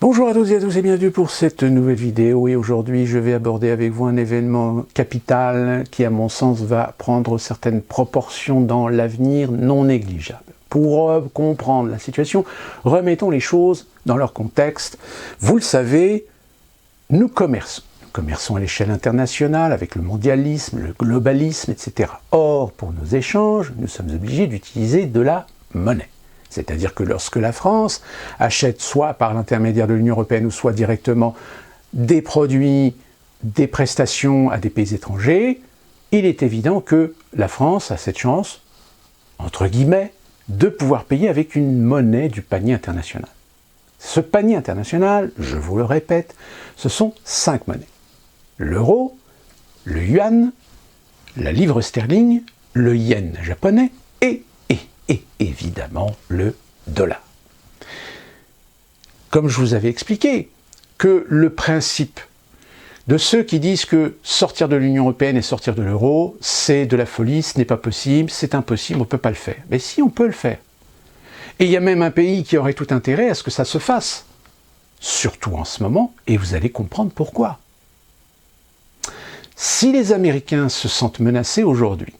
Bonjour à toutes et à tous et bienvenue pour cette nouvelle vidéo et aujourd'hui je vais aborder avec vous un événement capital qui à mon sens va prendre certaines proportions dans l'avenir non négligeables. Pour comprendre la situation, remettons les choses dans leur contexte. Vous le savez, nous commerçons. Nous commerçons à l'échelle internationale avec le mondialisme, le globalisme, etc. Or, pour nos échanges, nous sommes obligés d'utiliser de la monnaie. C'est-à-dire que lorsque la France achète soit par l'intermédiaire de l'Union européenne ou soit directement des produits, des prestations à des pays étrangers, il est évident que la France a cette chance, entre guillemets, de pouvoir payer avec une monnaie du panier international. Ce panier international, je vous le répète, ce sont 5 monnaies. L'euro, le yuan, la livre sterling, le yen japonais et évidemment le dollar. Comme je vous avais expliqué, que le principe de ceux qui disent que sortir de l'Union européenne et sortir de l'euro, c'est de la folie, ce n'est pas possible, c'est impossible, on ne peut pas le faire. Mais si, on peut le faire. Et il y a même un pays qui aurait tout intérêt à ce que ça se fasse. Surtout en ce moment, et vous allez comprendre pourquoi. Si les Américains se sentent menacés aujourd'hui,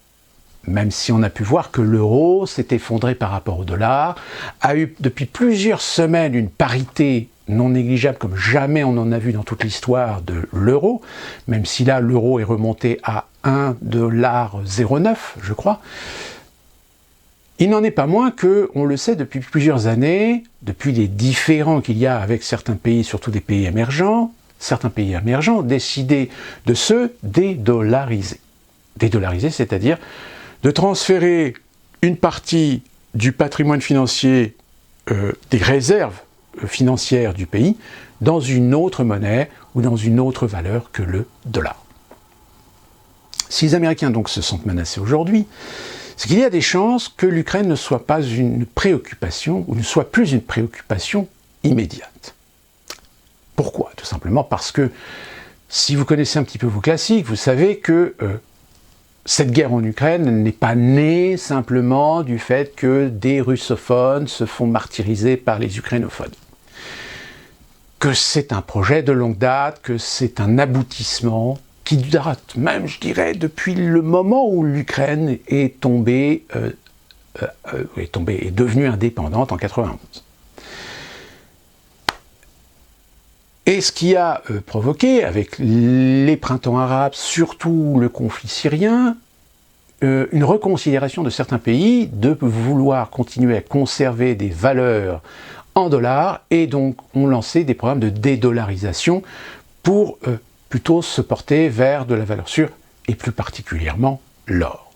même si on a pu voir que l'euro s'est effondré par rapport au dollar, a eu depuis plusieurs semaines une parité non négligeable comme jamais on en a vu dans toute l'histoire de l'euro, même si là l'euro est remonté à 1,09 $, je crois, il n'en est pas moins que, on le sait depuis plusieurs années, depuis les différends qu'il y a avec certains pays, surtout des pays émergents, certains pays émergents ont décidé de se dédollariser. Dédollariser, c'est-à-dire de transférer une partie du patrimoine financier, des réserves financières du pays, dans une autre monnaie ou dans une autre valeur que le dollar. Si les Américains donc se sentent menacés aujourd'hui, c'est qu'il y a des chances que l'Ukraine ne soit pas une préoccupation, ou ne soit plus une préoccupation immédiate. Pourquoi? Tout simplement parce que, si vous connaissez un petit peu vos classiques, vous savez que cette guerre en Ukraine n'est pas née simplement du fait que des russophones se font martyriser par les ukrainophones. Que c'est un projet de longue date, que c'est un aboutissement qui date même, je dirais, depuis le moment où l'Ukraine est devenue indépendante en 91. Et ce qui a provoqué, avec les printemps arabes, surtout le conflit syrien, une reconsidération de certains pays de vouloir continuer à conserver des valeurs en dollars, et donc ont lancé des programmes de dédollarisation pour plutôt se porter vers de la valeur sûre, et plus particulièrement l'or.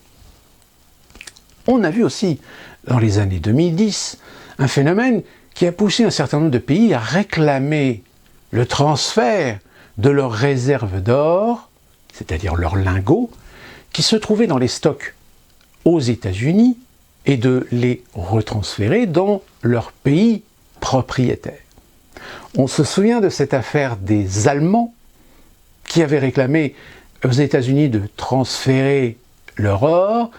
On a vu aussi, dans les années 2010, un phénomène qui a poussé un certain nombre de pays à réclamer le transfert de leurs réserves d'or, c'est-à-dire leurs lingots, qui se trouvaient dans les stocks aux États-Unis, et de les retransférer dans leur pays propriétaire. On se souvient de cette affaire des Allemands qui avaient réclamé aux États-Unis de transférer leur or,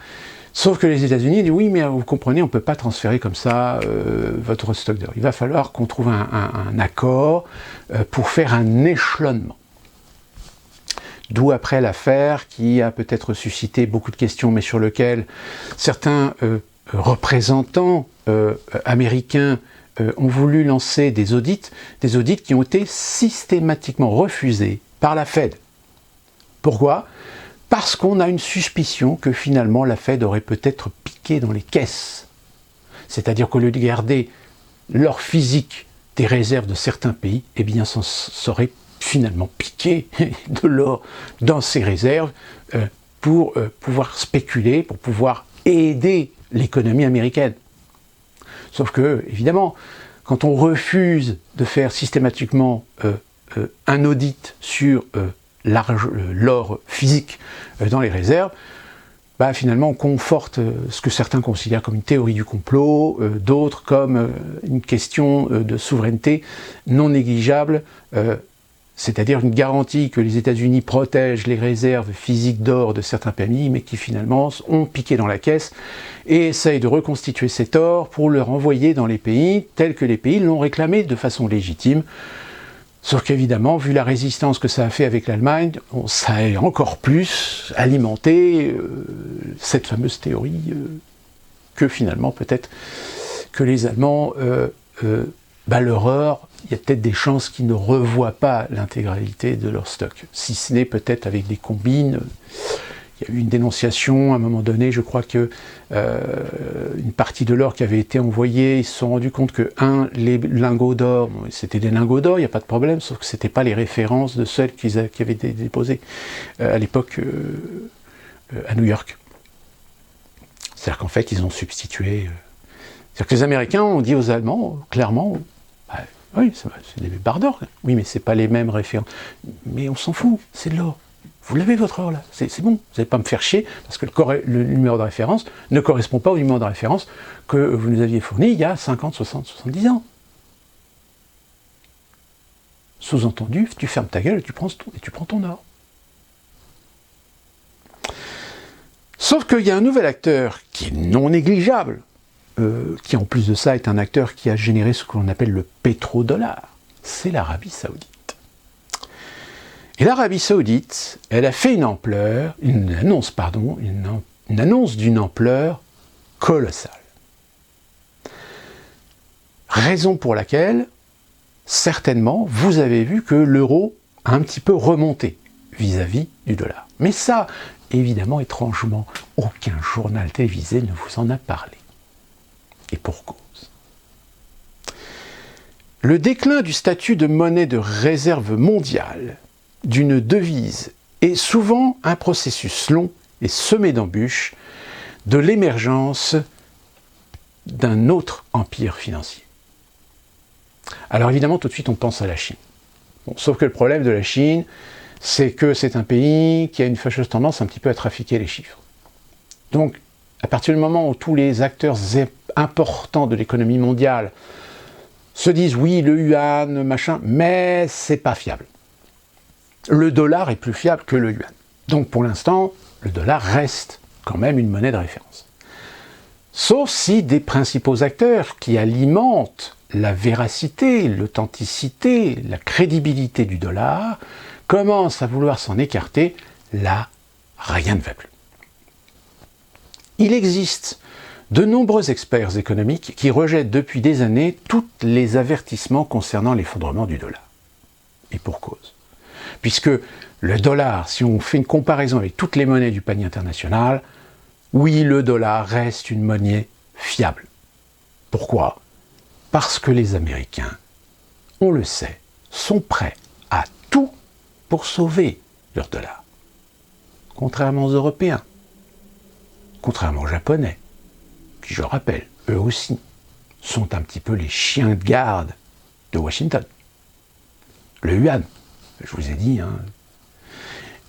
sauf que les États-Unis disent « oui, mais vous comprenez, on ne peut pas transférer comme ça votre stock d'or. Il va falloir qu'on trouve un accord pour faire un échelonnement. » D'où après l'affaire qui a peut-être suscité beaucoup de questions, mais sur lequel certains représentants américains ont voulu lancer des audits qui ont été systématiquement refusés par la Fed. Pourquoi ? Parce qu'on a une suspicion que finalement la Fed aurait peut-être piqué dans les caisses. C'est-à-dire qu'au lieu de garder l'or physique des réserves de certains pays, eh bien ça serait finalement piqué de l'or dans ces réserves pour pouvoir spéculer, pour pouvoir aider l'économie américaine. Sauf que, évidemment, quand on refuse de faire systématiquement un audit sur l'or physique dans les réserves, bah, finalement on conforte ce que certains considèrent comme une théorie du complot, d'autres comme une question de souveraineté non négligeable c'est-à-dire une garantie que les États-Unis protègent les réserves physiques d'or de certains pays, mais qui finalement ont piqué dans la caisse et essayent de reconstituer cet or pour le renvoyer dans les pays tels que les pays l'ont réclamé de façon légitime. Sauf qu'évidemment, vu la résistance que ça a fait avec l'Allemagne, ça a encore plus alimenté cette fameuse théorie que finalement peut-être que les Allemands, leur or, il y a peut-être des chances qu'ils ne revoient pas l'intégralité de leur stock, si ce n'est peut-être avec des combines. Il y a eu une dénonciation à un moment donné, je crois que une partie de l'or qui avait été envoyée, ils se sont rendus compte que, les lingots d'or, c'était des lingots d'or, il n'y a pas de problème, sauf que ce n'était pas les références de celles qui avaient été déposées à l'époque à New York. C'est-à-dire qu'en fait, ils ont substitué... C'est-à-dire que les Américains ont dit aux Allemands, clairement, oui, c'est des barres d'or, oui, mais c'est pas les mêmes références. Mais on s'en fout, c'est de l'or. Vous l'avez votre or là, c'est bon, vous n'allez pas me faire chier, parce que le numéro de référence ne correspond pas au numéro de référence que vous nous aviez fourni il y a 50, 60, 70 ans. Sous-entendu, tu fermes ta gueule et tu prends ton or. Sauf qu'il y a un nouvel acteur qui est non négligeable, qui en plus de ça est un acteur qui a généré ce que l'on appelle le pétrodollar, c'est l'Arabie Saoudite. Et l'Arabie Saoudite, elle a fait une annonce d'une ampleur colossale. Raison pour laquelle, certainement, vous avez vu que l'euro a un petit peu remonté vis-à-vis du dollar. Mais ça, évidemment, étrangement, aucun journal télévisé ne vous en a parlé. Et pour cause. Le déclin du statut de monnaie de réserve mondiale d'une devise est souvent un processus long et semé d'embûches de l'émergence d'un autre empire financier. Alors évidemment, tout de suite, on pense à la Chine. Bon, sauf que le problème de la Chine, c'est que c'est un pays qui a une fâcheuse tendance un petit peu à trafiquer les chiffres. Donc, à partir du moment où tous les acteurs importants de l'économie mondiale se disent oui, le yuan, machin, mais c'est pas fiable. Le dollar est plus fiable que le yuan. Donc pour l'instant, le dollar reste quand même une monnaie de référence. Sauf si des principaux acteurs qui alimentent la véracité, l'authenticité, la crédibilité du dollar commencent à vouloir s'en écarter, là, rien ne va plus. Il existe de nombreux experts économiques qui rejettent depuis des années tous les avertissements concernant l'effondrement du dollar. Et pour cause. Puisque le dollar, si on fait une comparaison avec toutes les monnaies du panier international, oui, le dollar reste une monnaie fiable. Pourquoi ? Parce que les Américains, on le sait, sont prêts à tout pour sauver leur dollar. Contrairement aux Européens, contrairement aux Japonais, qui, je rappelle, eux aussi, sont un petit peu les chiens de garde de Washington. Le yuan, je vous ai dit,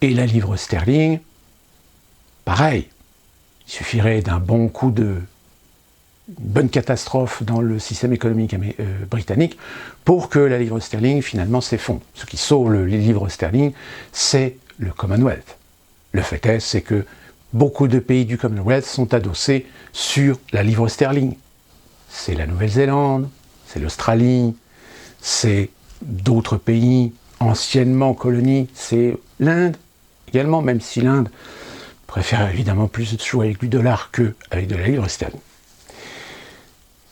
et la livre sterling, pareil, il suffirait d'un bon coup une bonne catastrophe dans le système économique britannique pour que la livre sterling finalement s'effondre. Ce qui sauve les livres sterling, c'est le Commonwealth. Le fait est, c'est que beaucoup de pays du Commonwealth sont adossés sur la livre sterling. C'est la Nouvelle-Zélande, c'est l'Australie, c'est d'autres pays anciennement colonies, c'est l'Inde également, même si l'Inde préfère évidemment plus jouer avec du dollar qu'avec de la livre sterling.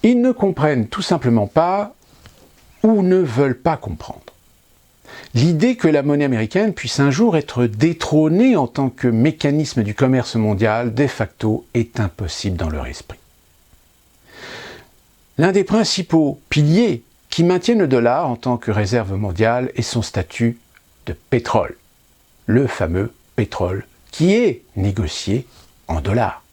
Ils ne comprennent tout simplement pas ou ne veulent pas comprendre. L'idée que la monnaie américaine puisse un jour être détrônée en tant que mécanisme du commerce mondial, de facto, est impossible dans leur esprit. L'un des principaux piliers qui maintiennent le dollar en tant que réserve mondiale est son statut de pétrole. Le fameux pétrole qui est négocié en dollars.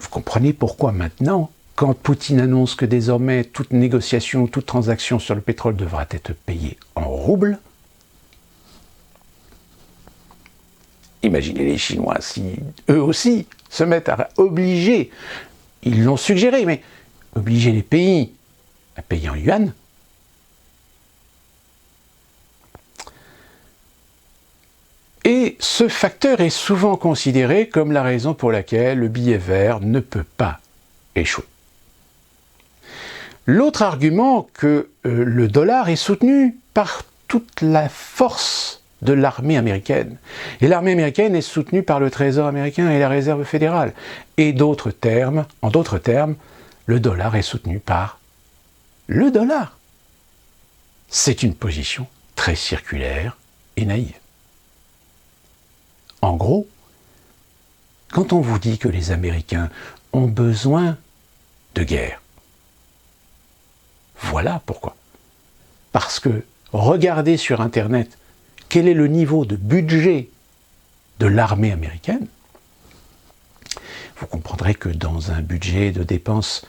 Vous comprenez pourquoi maintenant, quand Poutine annonce que désormais toute négociation, toute transaction sur le pétrole devra être payée en roubles, imaginez les Chinois si eux aussi se mettent à obliger, ils l'ont suggéré, mais obliger les pays à payer en yuan, Et ce facteur est souvent considéré comme la raison pour laquelle le billet vert ne peut pas échouer. L'autre argument, que le dollar est soutenu par toute la force de l'armée américaine. Et l'armée américaine est soutenue par le Trésor américain et la Réserve fédérale. Et en d'autres termes, le dollar est soutenu par le dollar. C'est une position très circulaire et naïve. En gros, quand on vous dit que les Américains ont besoin de guerre, voilà pourquoi. Parce que regardez sur Internet quel est le niveau de budget de l'armée américaine, vous comprendrez que dans un budget de dépenses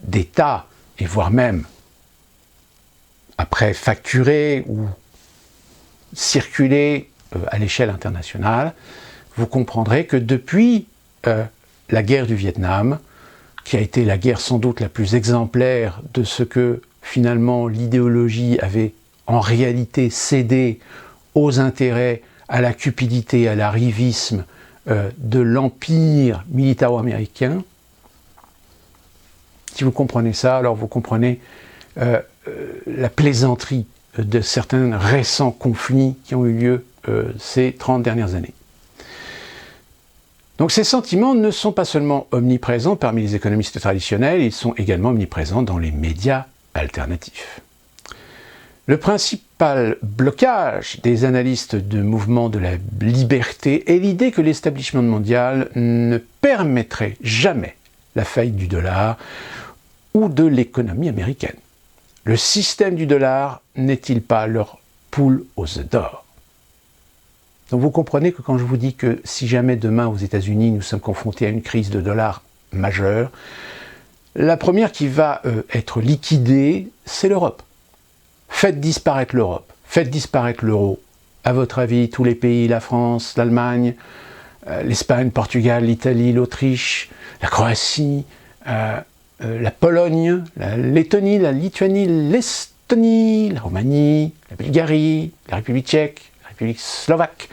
d'État, et voire même après facturé ou circulé à l'échelle internationale, vous comprendrez que depuis la guerre du Vietnam, qui a été la guerre sans doute la plus exemplaire de ce que finalement l'idéologie avait en réalité cédé aux intérêts, à la cupidité, à l'arrivisme de l'empire militaro-américain. Si vous comprenez ça, alors vous comprenez la plaisanterie de certains récents conflits qui ont eu lieu ces 30 dernières années. Donc ces sentiments ne sont pas seulement omniprésents parmi les économistes traditionnels, ils sont également omniprésents dans les médias alternatifs. Le principal blocage des analystes de mouvements de la liberté est l'idée que l'establishment mondial ne permettrait jamais la faillite du dollar ou de l'économie américaine. Le système du dollar n'est-il pas leur poule aux œufs d'or? Donc vous comprenez que quand je vous dis que si jamais demain aux États-Unis nous sommes confrontés à une crise de dollar majeure, la première qui va être liquidée, c'est l'Europe. Faites disparaître l'Europe, faites disparaître l'euro. À votre avis, tous les pays, la France, l'Allemagne, l'Espagne, le Portugal, l'Italie, l'Autriche, la Croatie, la Pologne, la Lettonie, la Lituanie, l'Estonie, la Roumanie, la Bulgarie, la République tchèque, la République slovaque.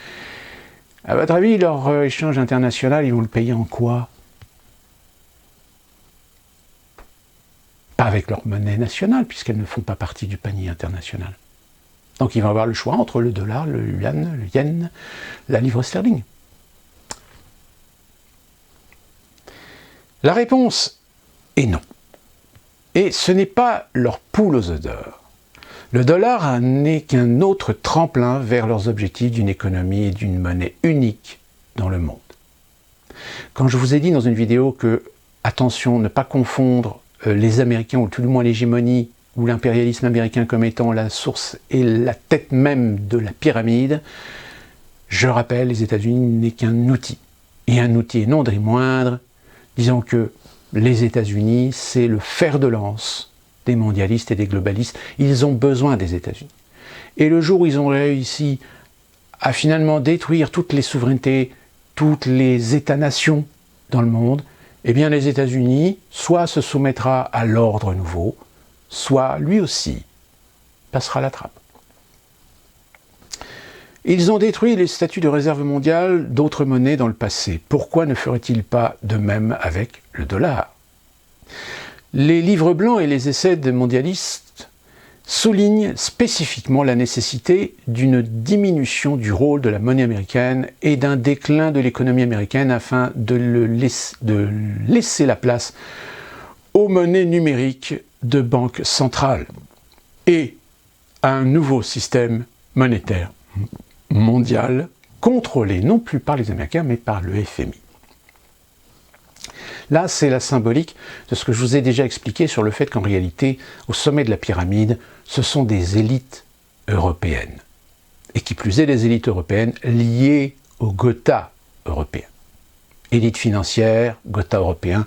À votre avis, leur échange international, ils vont le payer en quoi? Pas avec leur monnaie nationale, puisqu'elles ne font pas partie du panier international. Donc ils vont avoir le choix entre le dollar, le yen, la livre sterling. La réponse est non. Et ce n'est pas leur poule aux œufs d'or. Le dollar n'est qu'un autre tremplin vers leurs objectifs d'une économie et d'une monnaie unique dans le monde. Quand je vous ai dit dans une vidéo que, attention, ne pas confondre les Américains, ou tout du moins l'hégémonie ou l'impérialisme américain comme étant la source et la tête même de la pyramide, je rappelle, les États-Unis n'est qu'un outil. Et un outil, et non des moindres. Disons que les États-Unis, c'est le fer de lance des mondialistes et des globalistes. Ils ont besoin des États-Unis. Et le jour où ils ont réussi à finalement détruire toutes les souverainetés, toutes les États-nations dans le monde, eh bien les États-Unis, soit se soumettra à l'ordre nouveau, soit lui aussi passera la trappe. Ils ont détruit les statuts de réserve mondiale d'autres monnaies dans le passé. Pourquoi ne ferait-il pas de même avec le dollar? Les livres blancs et les essais des mondialistes soulignent spécifiquement la nécessité d'une diminution du rôle de la monnaie américaine et d'un déclin de l'économie américaine afin de laisser la place aux monnaies numériques de banque centrale et à un nouveau système monétaire mondial contrôlé non plus par les Américains mais par le FMI. Là, c'est la symbolique de ce que je vous ai déjà expliqué sur le fait qu'en réalité, au sommet de la pyramide, ce sont des élites européennes. Et qui plus est, des élites européennes liées au Gotha européen. Élite financière, Gotha européen,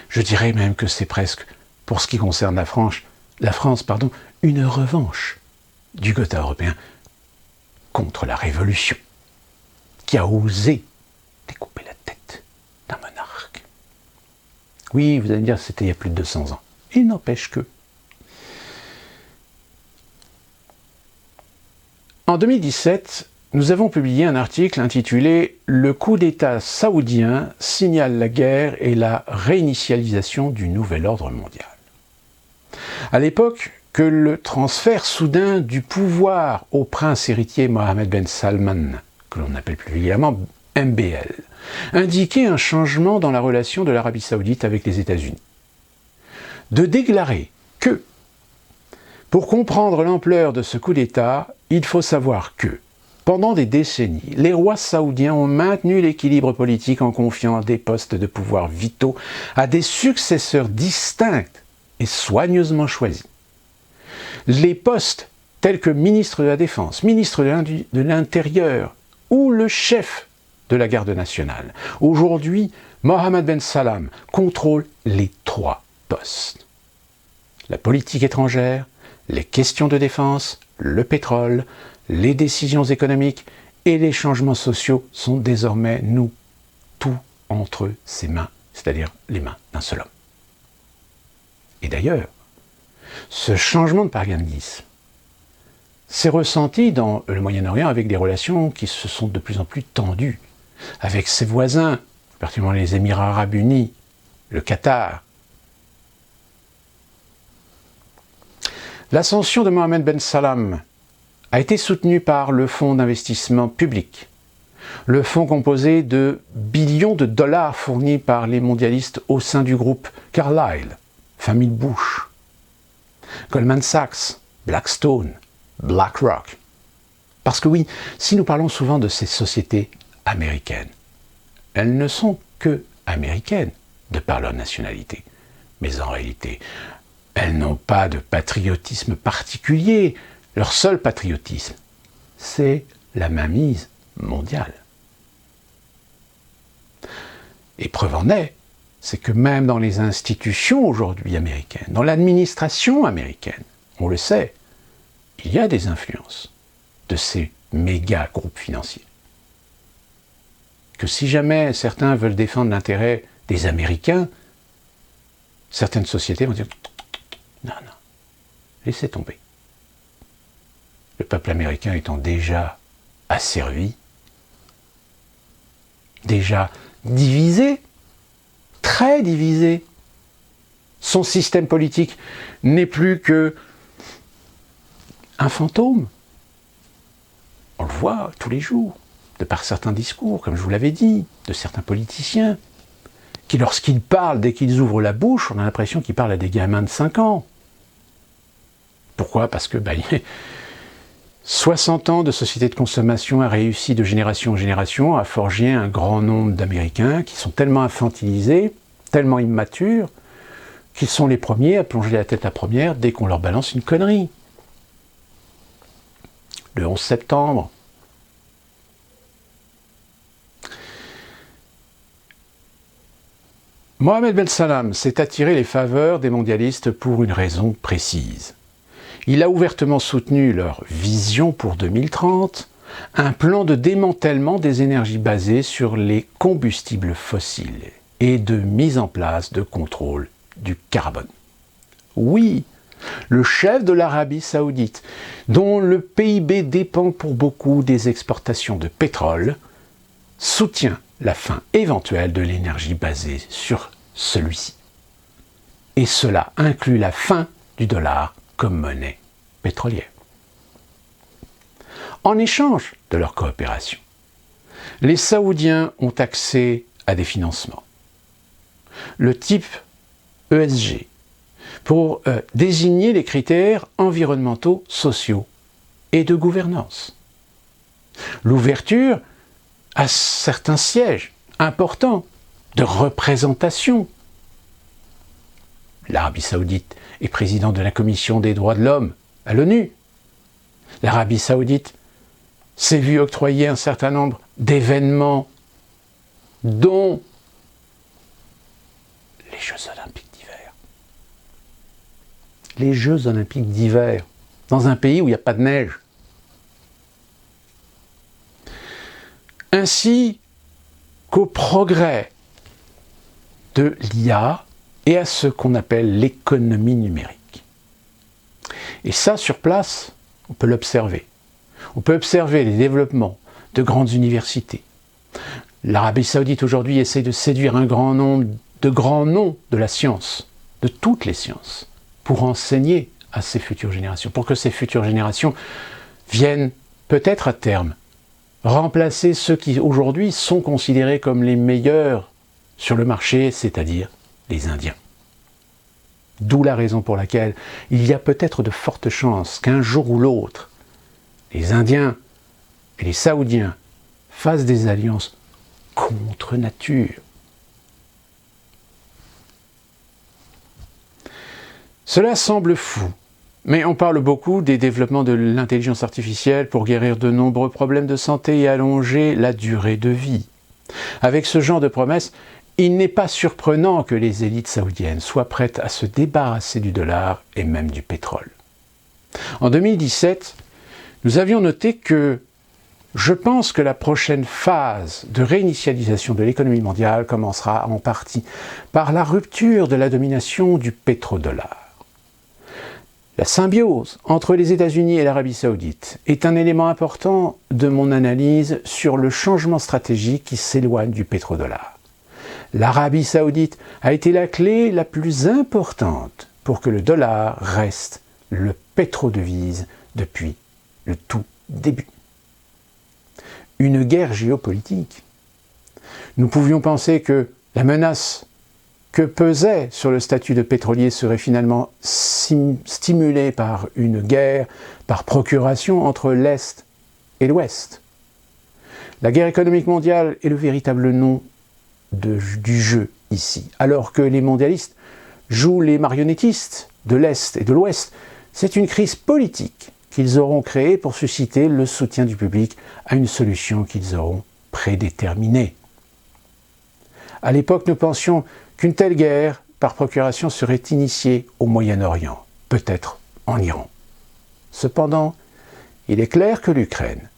je dirais même que c'est presque, pour ce qui concerne la France, une revanche du Gotha européen contre la Révolution, qui a osé découper la tête d'un monarque. Oui, vous allez me dire, c'était il y a plus de 200 ans. Il n'empêche que. En 2017, nous avons publié un article intitulé « Le coup d'État saoudien signale la guerre et la réinitialisation du nouvel ordre mondial ». À l'époque que le transfert soudain du pouvoir au prince héritier Mohammed Ben Salman, que l'on appelle plus vulgairement MBL, indiquait un changement dans la relation de l'Arabie Saoudite avec les États-Unis. De déclarer que, pour comprendre l'ampleur de ce coup d'État, il faut savoir que, pendant des décennies, les rois saoudiens ont maintenu l'équilibre politique en confiant des postes de pouvoir vitaux à des successeurs distincts et soigneusement choisis. Les postes tels que ministre de la Défense, ministre de l'Intérieur ou le chef de la garde nationale. Aujourd'hui, Mohammed Ben Salman contrôle les 3 postes. La politique étrangère, les questions de défense, le pétrole, les décisions économiques et les changements sociaux sont désormais, tout entre ses mains, c'est-à-dire les mains d'un seul homme. Et d'ailleurs, ce changement de paradigme s'est ressenti dans le Moyen-Orient avec des relations qui se sont de plus en plus tendues avec ses voisins, particulièrement les Émirats arabes unis, le Qatar. L'ascension de Mohammed Ben Salman a été soutenue par le fonds d'investissement public, le fonds composé de billions de dollars fournis par les mondialistes au sein du groupe Carlyle, famille Bush, Goldman Sachs, Blackstone, BlackRock. Parce que oui, si nous parlons souvent de ces sociétés américaines, elles ne sont que américaines de par leur nationalité. Mais en réalité, elles n'ont pas de patriotisme particulier. Leur seul patriotisme, c'est la mainmise mondiale. Et preuve en est, c'est que même dans les institutions aujourd'hui américaines, dans l'administration américaine, on le sait, il y a des influences de ces méga groupes financiers. Que si jamais certains veulent défendre l'intérêt des Américains, certaines sociétés vont dire « Non, laissez tomber ». Le peuple américain étant déjà asservi, déjà divisé, très divisé, son système politique n'est plus que un fantôme. On le voit tous les jours, de par certains discours, comme je vous l'avais dit, de certains politiciens, qui lorsqu'ils parlent, dès qu'ils ouvrent la bouche, on a l'impression qu'ils parlent à des gamins de 5 ans. Pourquoi ? Parce que 60 ans de société de consommation a réussi de génération en génération à forger un grand nombre d'Américains qui sont tellement infantilisés, tellement immatures, qu'ils sont les premiers à plonger la tête à première dès qu'on leur balance une connerie. Le 11 septembre. Mohammed Ben Salman s'est attiré les faveurs des mondialistes pour une raison précise. Il a ouvertement soutenu leur vision pour 2030, un plan de démantèlement des énergies basées sur les combustibles fossiles et de mise en place de contrôle du carbone. Oui, le chef de l'Arabie Saoudite, dont le PIB dépend pour beaucoup des exportations de pétrole, soutient la fin éventuelle de l'énergie basée sur celui-ci. Et cela inclut la fin du dollar comme monnaie pétrolière. En échange de leur coopération, les Saoudiens ont accès à des financements. Le type ESG, pour désigner les critères environnementaux, sociaux et de gouvernance. L'ouverture à certains sièges importants de représentation. L'Arabie Saoudite est président de la Commission des droits de l'homme à l'ONU. L'Arabie Saoudite s'est vue octroyer un certain nombre d'événements, dont les Jeux Olympiques d'hiver. Les Jeux Olympiques d'hiver, dans un pays où il n'y a pas de neige. Ainsi qu'au progrès de l'IA et à ce qu'on appelle l'économie numérique. Et ça, sur place, on peut l'observer. On peut observer les développements de grandes universités. L'Arabie Saoudite aujourd'hui essaie de séduire un grand nombre de grands noms de la science, de toutes les sciences, pour enseigner à ces futures générations, pour que ces futures générations viennent peut-être à terme remplacer ceux qui aujourd'hui sont considérés comme les meilleurs sur le marché, c'est-à-dire les Indiens. D'où la raison pour laquelle il y a peut-être de fortes chances qu'un jour ou l'autre, les Indiens et les Saoudiens fassent des alliances contre nature. Cela semble fou, mais on parle beaucoup des développements de l'intelligence artificielle pour guérir de nombreux problèmes de santé et allonger la durée de vie. Avec ce genre de promesses, il n'est pas surprenant que les élites saoudiennes soient prêtes à se débarrasser du dollar et même du pétrole. En 2017, nous avions noté que je pense que la prochaine phase de réinitialisation de l'économie mondiale commencera en partie par la rupture de la domination du pétrodollar. La symbiose entre les États-Unis et l'Arabie Saoudite est un élément important de mon analyse sur le changement stratégique qui s'éloigne du pétrodollar. L'Arabie Saoudite a été la clé la plus importante pour que le dollar reste le pétrodevise depuis le tout début. Une guerre géopolitique. Nous pouvions penser que la menace que pesait sur le statut de pétrolier serait finalement stimulée par une guerre par procuration entre l'Est et l'Ouest. La guerre économique mondiale est le véritable nom du jeu ici. Alors que les mondialistes jouent les marionnettistes de l'Est et de l'Ouest, c'est une crise politique qu'ils auront créée pour susciter le soutien du public à une solution qu'ils auront prédéterminée. À l'époque, nous pensions qu'une telle guerre par procuration serait initiée au Moyen-Orient, peut-être en Iran. Cependant, il est clair que l'Ukraine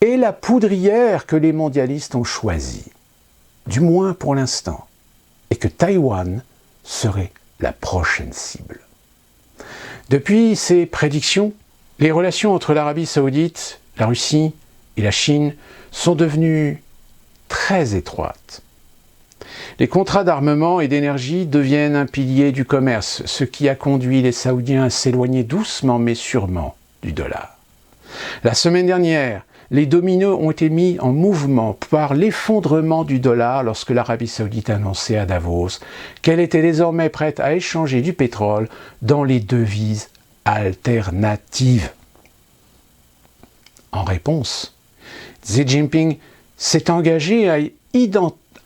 est la poudrière que les mondialistes ont choisie, du moins pour l'instant, et que Taïwan serait la prochaine cible. Depuis ces prédictions, les relations entre l'Arabie Saoudite, la Russie et la Chine sont devenues très étroites. Les contrats d'armement et d'énergie deviennent un pilier du commerce, ce qui a conduit les Saoudiens à s'éloigner doucement mais sûrement du dollar. La semaine dernière, les dominos ont été mis en mouvement par l'effondrement du dollar lorsque l'Arabie Saoudite annonçait à Davos qu'elle était désormais prête à échanger du pétrole dans les devises alternatives. En réponse, Xi Jinping s'est engagé à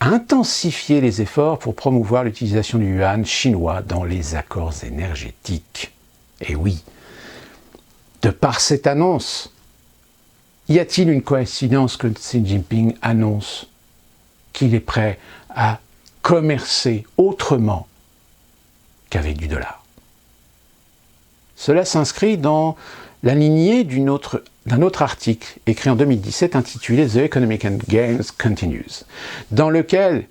intensifier les efforts pour promouvoir l'utilisation du yuan chinois dans les accords énergétiques. Et oui, de par cette annonce, y a-t-il une coïncidence que Xi Jinping annonce qu'il est prêt à commercer autrement qu'avec du dollar? Cela s'inscrit dans la lignée d'un autre article écrit en 2017 intitulé « The Economic Games Continues », dans lequel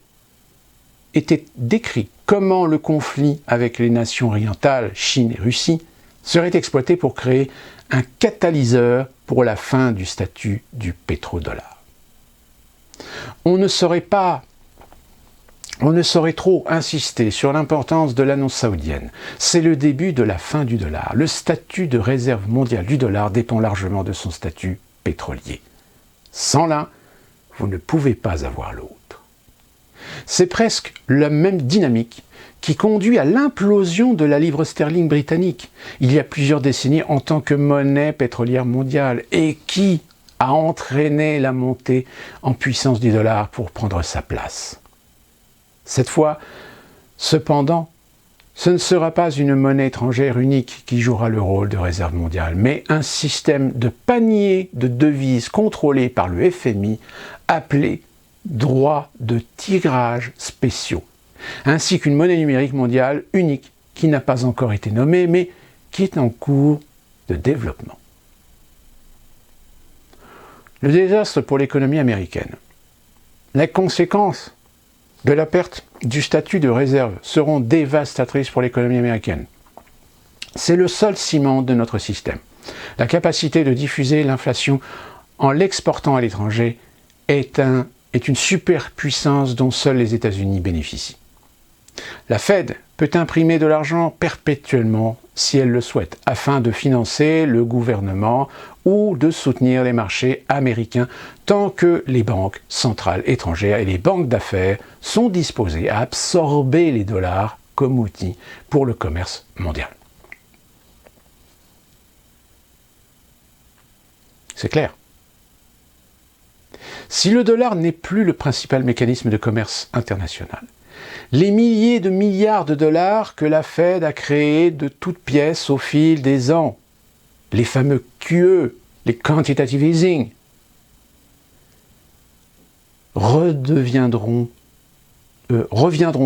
était décrit comment le conflit avec les nations orientales, Chine et Russie, serait exploité pour créer un catalyseur pour la fin du statut du pétrodollar. On ne saurait trop insister sur l'importance de l'annonce saoudienne. C'est le début de la fin du dollar. Le statut de réserve mondiale du dollar dépend largement de son statut pétrolier. Sans l'un, vous ne pouvez pas avoir l'autre. C'est presque la même dynamique qui conduit à l'implosion de la livre sterling britannique il y a plusieurs décennies en tant que monnaie pétrolière mondiale et qui a entraîné la montée en puissance du dollar pour prendre sa place. Cette fois, cependant, ce ne sera pas une monnaie étrangère unique qui jouera le rôle de réserve mondiale, mais un système de panier de devises contrôlé par le FMI appelé droits de tirage spéciaux, ainsi qu'une monnaie numérique mondiale unique qui n'a pas encore été nommée, mais qui est en cours de développement. Le désastre pour l'économie américaine. Les conséquences de la perte du statut de réserve seront dévastatrices pour l'économie américaine. C'est le seul ciment de notre système. La capacité de diffuser l'inflation en l'exportant à l'étranger, est une superpuissance dont seuls les États-Unis bénéficient. La Fed peut imprimer de l'argent perpétuellement si elle le souhaite, afin de financer le gouvernement ou de soutenir les marchés américains tant que les banques centrales étrangères et les banques d'affaires sont disposées à absorber les dollars comme outil pour le commerce mondial. C'est clair. Si le dollar n'est plus le principal mécanisme de commerce international, les milliers de milliards de dollars que la Fed a créés de toutes pièces au fil des ans, les fameux QE, les quantitative easing, reviendront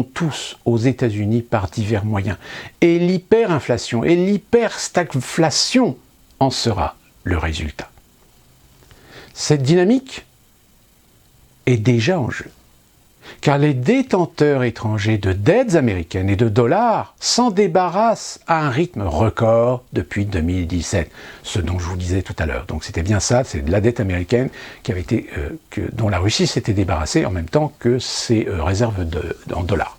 tous aux États-Unis par divers moyens. Et l'hyperinflation et l'hyperstagflation en sera le résultat. Cette dynamique est déjà en jeu, car les détenteurs étrangers de dettes américaines et de dollars s'en débarrassent à un rythme record depuis 2017, ce dont je vous disais tout à l'heure. Donc c'était bien ça, c'est de la dette américaine dont la Russie s'était débarrassée en même temps que ses réserves en dollars.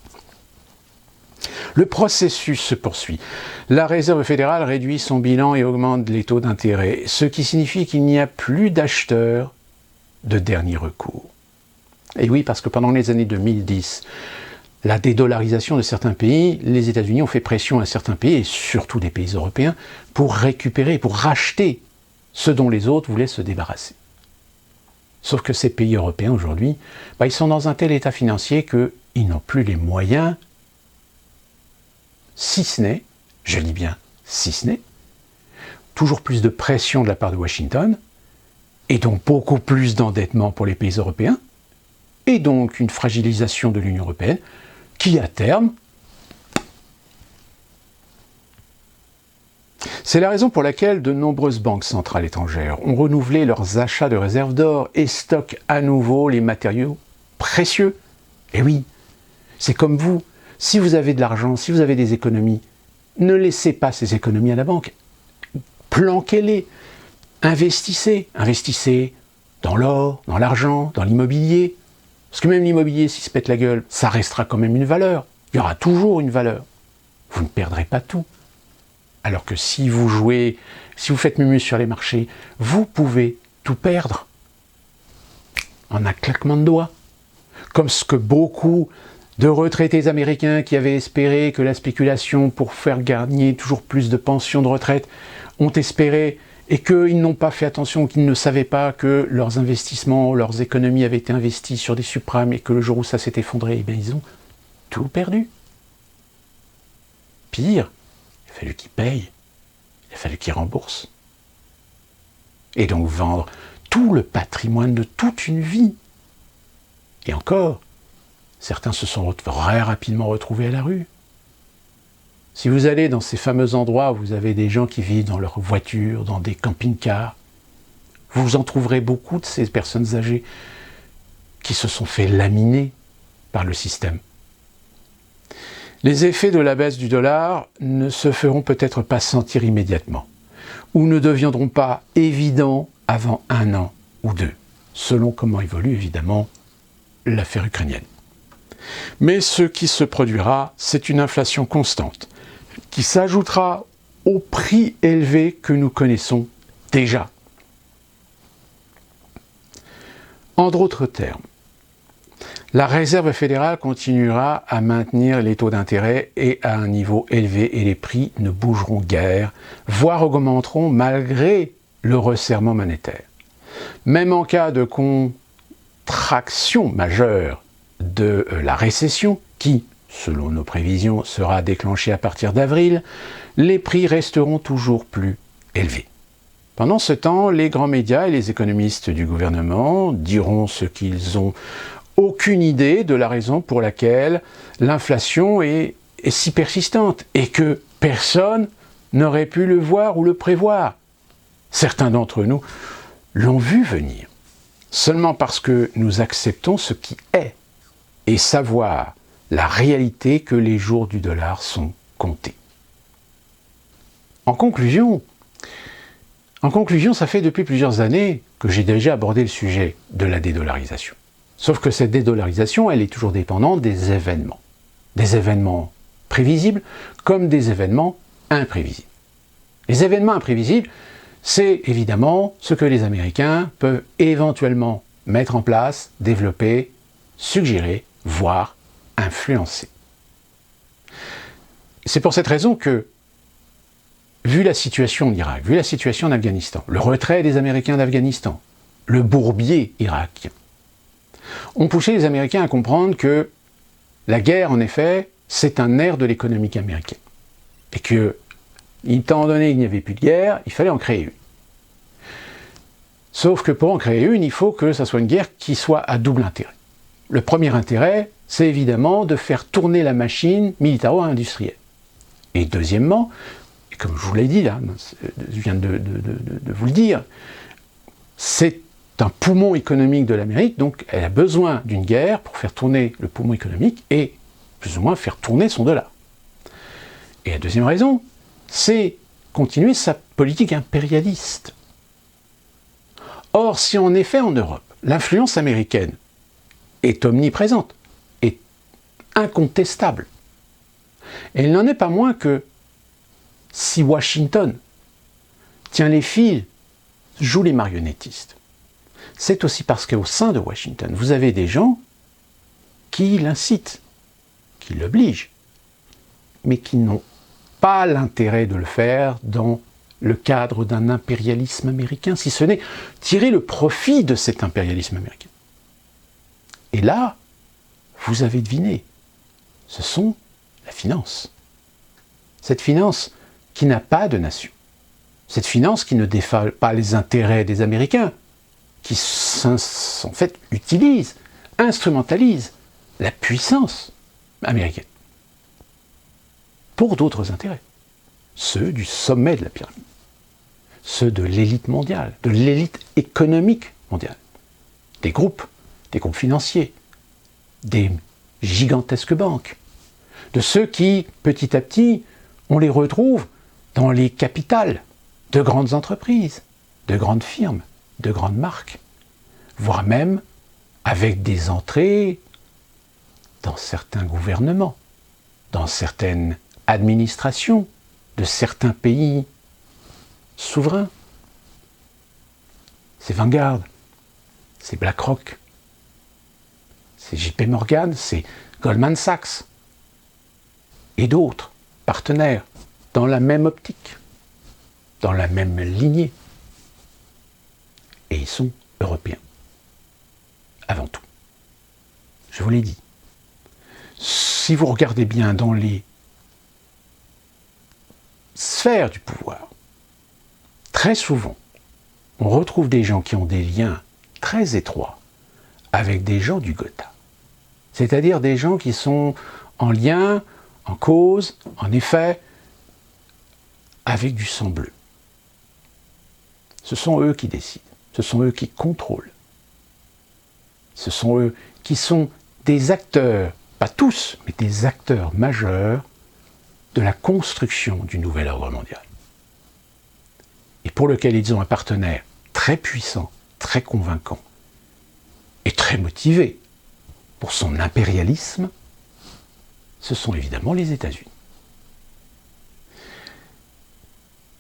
Le processus se poursuit. La Réserve fédérale réduit son bilan et augmente les taux d'intérêt, ce qui signifie qu'il n'y a plus d'acheteurs de dernier recours. Et oui, parce que pendant les années 2010, la dédollarisation de certains pays, les États-Unis ont fait pression à certains pays, et surtout des pays européens, pour récupérer, pour racheter ce dont les autres voulaient se débarrasser. Sauf que ces pays européens aujourd'hui, ils sont dans un tel état financier qu'ils n'ont plus les moyens, si ce n'est, je dis bien si ce n'est, toujours plus de pression de la part de Washington, et donc beaucoup plus d'endettement pour les pays européens, et donc une fragilisation de l'Union européenne, qui à terme... C'est la raison pour laquelle de nombreuses banques centrales étrangères ont renouvelé leurs achats de réserves d'or et stockent à nouveau les matériaux précieux. Et oui, c'est comme vous, si vous avez de l'argent, si vous avez des économies, ne laissez pas ces économies à la banque. Planquez-les, investissez dans l'or, dans l'argent, dans l'immobilier. Parce que même l'immobilier, s'il se pète la gueule, ça restera quand même une valeur. Il y aura toujours une valeur. Vous ne perdrez pas tout. Alors que si vous faites mumu sur les marchés, vous pouvez tout perdre. En un claquement de doigts. Comme ce que beaucoup de retraités américains qui avaient espéré que la spéculation pour faire gagner toujours plus de pensions de retraite ont espéré et qu'ils n'ont pas fait attention, qu'ils ne savaient pas que leurs investissements, leurs économies avaient été investies sur des subprimes et que le jour où ça s'est effondré, ils ont tout perdu. Pire, il a fallu qu'ils payent, il a fallu qu'ils remboursent. Et donc vendre tout le patrimoine de toute une vie. Et encore, certains se sont très rapidement retrouvés à la rue. Si vous allez dans ces fameux endroits où vous avez des gens qui vivent dans leurs voitures, dans des camping-cars, vous en trouverez beaucoup de ces personnes âgées qui se sont fait laminer par le système. Les effets de la baisse du dollar ne se feront peut-être pas sentir immédiatement, ou ne deviendront pas évidents avant 1 an ou 2, selon comment évolue évidemment l'affaire ukrainienne. Mais ce qui se produira, c'est une inflation constante, qui s'ajoutera au prix élevé que nous connaissons déjà. En d'autres termes, la Réserve fédérale continuera à maintenir les taux d'intérêt et à un niveau élevé et les prix ne bougeront guère, voire augmenteront malgré le resserrement monétaire. Même en cas de contraction majeure de la récession, qui, selon nos prévisions, sera déclenchée à partir d'avril, les prix resteront toujours plus élevés. Pendant ce temps, les grands médias et les économistes du gouvernement diront ce qu'ils ont aucune idée de la raison pour laquelle l'inflation est si persistante et que personne n'aurait pu le voir ou le prévoir. Certains d'entre nous l'ont vu venir, seulement parce que nous acceptons ce qui est et savoir la réalité que les jours du dollar sont comptés. En conclusion, En conclusion, ça fait depuis plusieurs années que j'ai déjà abordé le sujet de la dédollarisation. Sauf que cette dédollarisation, elle est toujours dépendante des événements. Des événements prévisibles comme des événements imprévisibles. Les événements imprévisibles, c'est évidemment ce que les Américains peuvent éventuellement mettre en place, développer, suggérer, voire influencer. C'est pour cette raison que, vu la situation en Irak, vu la situation en Afghanistan, le retrait des Américains d'Afghanistan, le bourbier irakien, ont poussé les Américains à comprendre que la guerre, en effet, c'est un nerf de l'économie américaine. Et que, étant donné qu'il n'y avait plus de guerre, il fallait en créer une. Sauf que pour en créer une, il faut que ça soit une guerre qui soit à double intérêt. Le premier intérêt, c'est évidemment de faire tourner la machine militaro-industrielle. Et deuxièmement, et comme je vous l'ai dit là, je viens de vous le dire, c'est un poumon économique de l'Amérique, donc elle a besoin d'une guerre pour faire tourner le poumon économique et plus ou moins faire tourner son dollar. Et la deuxième raison, c'est continuer sa politique impérialiste. Or, si en effet en Europe, l'influence américaine est omniprésente, est incontestable, et il n'en est pas moins que si Washington tient les fils, joue les marionnettistes, c'est aussi parce qu'au sein de Washington, vous avez des gens qui l'incitent, qui l'obligent, mais qui n'ont pas l'intérêt de le faire dans le cadre d'un impérialisme américain, si ce n'est tirer le profit de cet impérialisme américain. Et là, vous avez deviné, ce sont la finance. Cette finance qui n'a pas de nation. Cette finance qui ne défend pas les intérêts des Américains, qui en fait utilise, instrumentalise la puissance américaine pour d'autres intérêts. Ceux du sommet de la pyramide. Ceux de l'élite mondiale, de l'élite économique mondiale. Des groupes financiers, des gigantesques banques, de ceux qui, petit à petit, on les retrouve dans les capitales de grandes entreprises, de grandes firmes, de grandes marques, voire même avec des entrées dans certains gouvernements, dans certaines administrations de certains pays souverains. C'est Vanguard, c'est BlackRock, c'est JP Morgan, c'est Goldman Sachs et d'autres partenaires dans la même optique, dans la même lignée. Et ils sont européens, avant tout. Je vous l'ai dit. Si vous regardez bien dans les sphères du pouvoir, très souvent, on retrouve des gens qui ont des liens très étroits avec des gens du Gotha. C'est-à-dire des gens qui sont en lien, en cause, en effet, avec du sang bleu. Ce sont eux qui décident, ce sont eux qui contrôlent. Ce sont eux qui sont des acteurs, pas tous, mais des acteurs majeurs de la construction du nouvel ordre mondial. Et pour lequel ils ont un partenaire très puissant, très convaincant et très motivé pour son impérialisme, ce sont évidemment les États-Unis.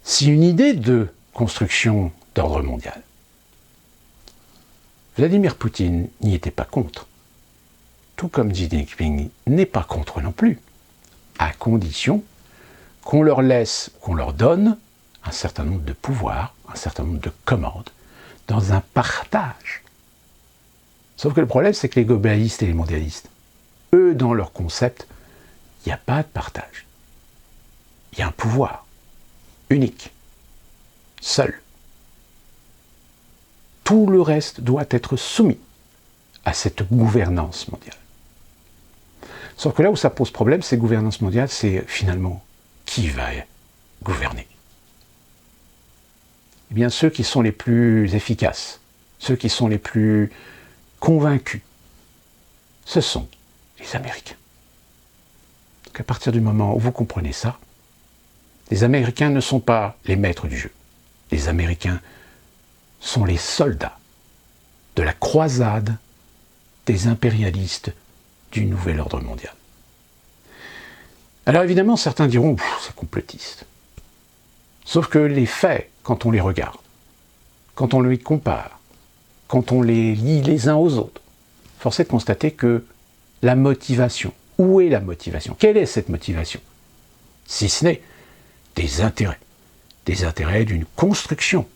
Si une idée de construction d'ordre mondial, Vladimir Poutine n'y était pas contre, tout comme Xi Jinping n'est pas contre non plus, à condition qu'on leur laisse, qu'on leur donne un certain nombre de pouvoirs, un certain nombre de commandes, dans un partage. Sauf que le problème, c'est que les globalistes et les mondialistes, eux, dans leur concept, il n'y a pas de partage. Il y a un pouvoir unique, seul. Tout le reste doit être soumis à cette gouvernance mondiale. Sauf que là où ça pose problème, cette gouvernance mondiale, c'est finalement qui va gouverner? Eh bien, ceux qui sont les plus efficaces, ceux qui sont les plus convaincus, ce sont les Américains. Donc à partir du moment où vous comprenez ça, les Américains ne sont pas les maîtres du jeu. Les Américains sont les soldats de la croisade des impérialistes du nouvel ordre mondial. Alors évidemment, certains diront « c'est complotiste ». Sauf que les faits, quand on les regarde, quand on les compare, quand on les lit les uns aux autres, force est de constater que la motivation, où est la motivation? Quelle est cette motivation? Si ce n'est des intérêts d'une construction.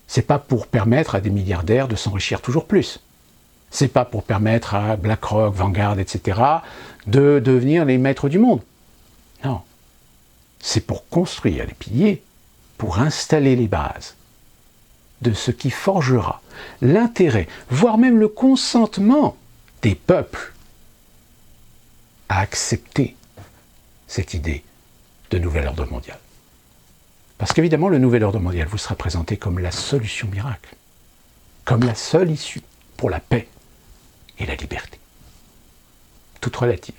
C'est pas pour permettre à des milliardaires de s'enrichir toujours plus. C'est pas pour permettre à BlackRock, Vanguard, etc. de devenir les maîtres du monde. Non. C'est pour construire les piliers, pour installer les bases de ce qui forgera l'intérêt, voire même le consentement des peuples à accepter cette idée de nouvel ordre mondial. Parce qu'évidemment, le nouvel ordre mondial vous sera présenté comme la solution miracle, comme la seule issue pour la paix et la liberté. Toute relative.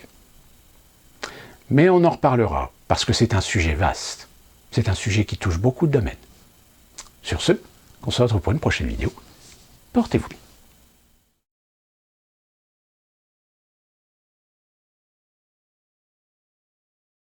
Mais on en reparlera, parce que c'est un sujet vaste. C'est un sujet qui touche beaucoup de domaines. Sur ce, on se retrouve pour une prochaine vidéo. Portez-vous bien.